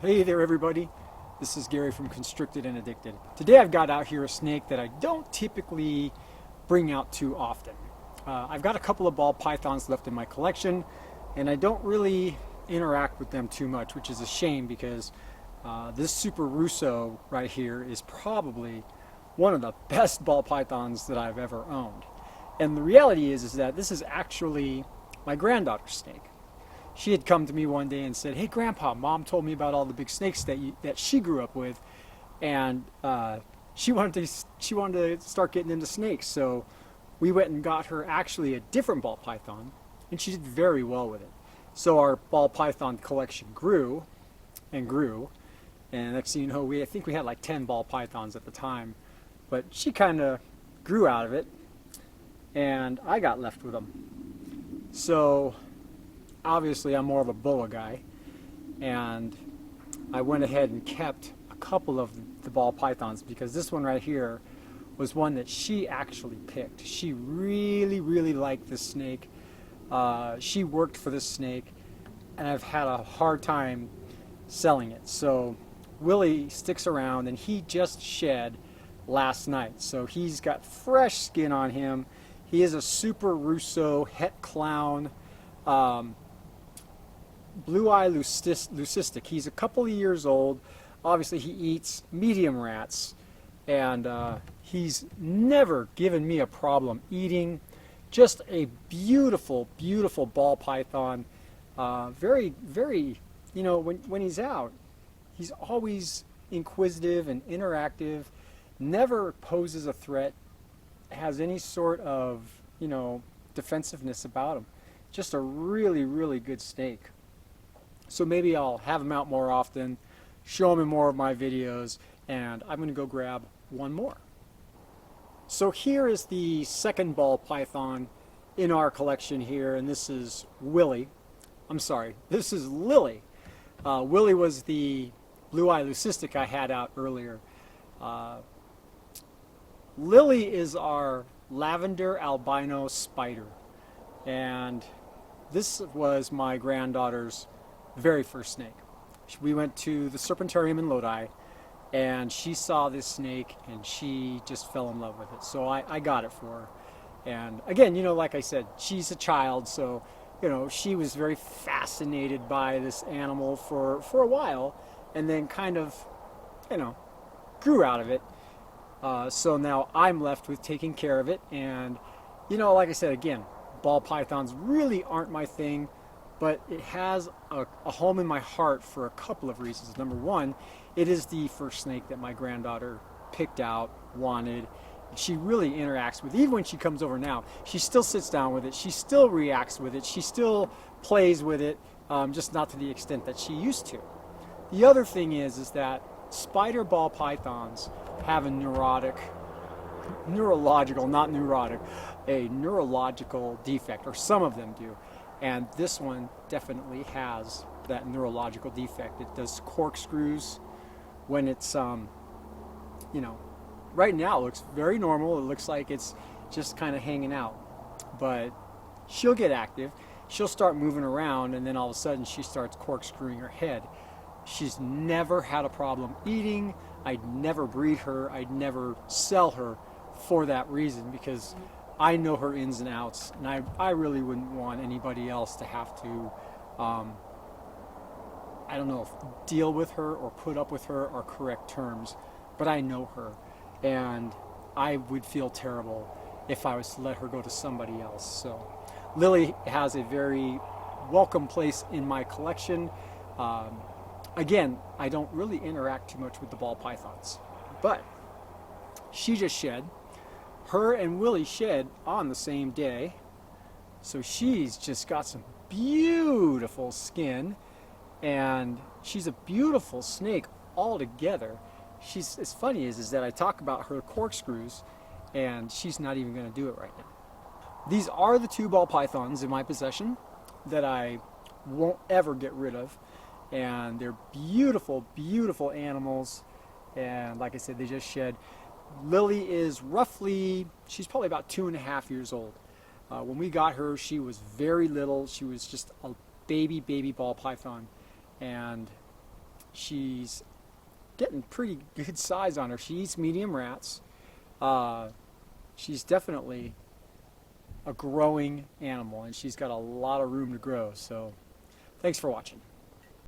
Hey there everybody, this is Gary from Constricted and Addicted. Today I've got out here a snake that I don't typically bring out too often. I've got a couple of ball pythons left in my collection and I don't really interact with them too much, which is a shame because this Super Russo right here is probably one of the best ball pythons that I've ever owned. And the reality is that this is actually my granddaughter's snake. She had come to me one day and said, "Hey Grandpa, Mom told me about all the big snakes that she grew up with, and she wanted to start getting into snakes." So we went and got her actually a different ball python, and she did very well with it. So our ball python collection grew and grew, and next thing you know, I think we had like 10 ball pythons at the time, but she kind of grew out of it, and I got left with them. So obviously I'm more of a boa guy, and I went ahead and kept a couple of the ball pythons because this one right here was one that she actually picked. She really liked this snake. She worked for this snake, and I've had a hard time selling it. So Willie sticks around, and he just shed last night, so he's got fresh skin on him. He is a Super Russo het clown, blue-eye leucistic. He's a couple of years old. Obviously he eats medium rats, and he's never given me a problem eating. Just a beautiful ball python. Very, you know, when he's out, he's always inquisitive and interactive, never poses a threat, has any sort of, you know, defensiveness about him. Just a really good snake. So maybe I'll have him out more often, show him in more of my videos, and I'm going to go grab one more. So here is the second ball python in our collection here, and this is Willie. I'm sorry, this is Lily. Willie was the blue-eye leucistic I had out earlier. Lily is our lavender albino spider, and this was my granddaughter's very first snake. We went to the Serpentarium in Lodi, and she saw this snake and she just fell in love with it. So I got it for her. And again, you know, like I said, she's a child, so you know, she was very fascinated by this animal for a while, and then kind of, you know, grew out of it. So now I'm left with taking care of it, and you know, like I said, again, ball pythons really aren't my thing, but it has a home in my heart for a couple of reasons. Number one, it is the first snake that my granddaughter picked out, wanted. She really interacts with it. Even when she comes over now, she still sits down with it, she still reacts with it, she still plays with it, just not to the extent that she used to. The other thing is that spider ball pythons have a neurological defect, or some of them do. And this one definitely has that neurological defect. It does corkscrews when it's, you know, right now it looks very normal. It looks like it's just kind of hanging out. But she'll get active. She'll start moving around, and then all of a sudden she starts corkscrewing her head. She's never had a problem eating. I'd never breed her. I'd never sell her for that reason, because I know her ins and outs, and I really wouldn't want anybody else to have to, I don't know if deal with her or put up with her are correct terms, but I know her, and I would feel terrible if I was to let her go to somebody else. So Lily has a very welcome place in my collection. Again, I don't really interact too much with the ball pythons, but she just shed. Her and Willie shed on the same day, so she's just got some beautiful skin, and she's a beautiful snake altogether. It's funny is that I talk about her corkscrews, and she's not even going to do it right now. These are the two ball pythons in my possession that I won't ever get rid of, and they're beautiful animals, and like I said, they just shed. Lily is she's probably about 2.5 years old. When we got her, she was very little. She was just a baby ball python, and she's getting pretty good size on her. She eats medium rats. She's definitely a growing animal, and she's got a lot of room to grow. So thanks for watching.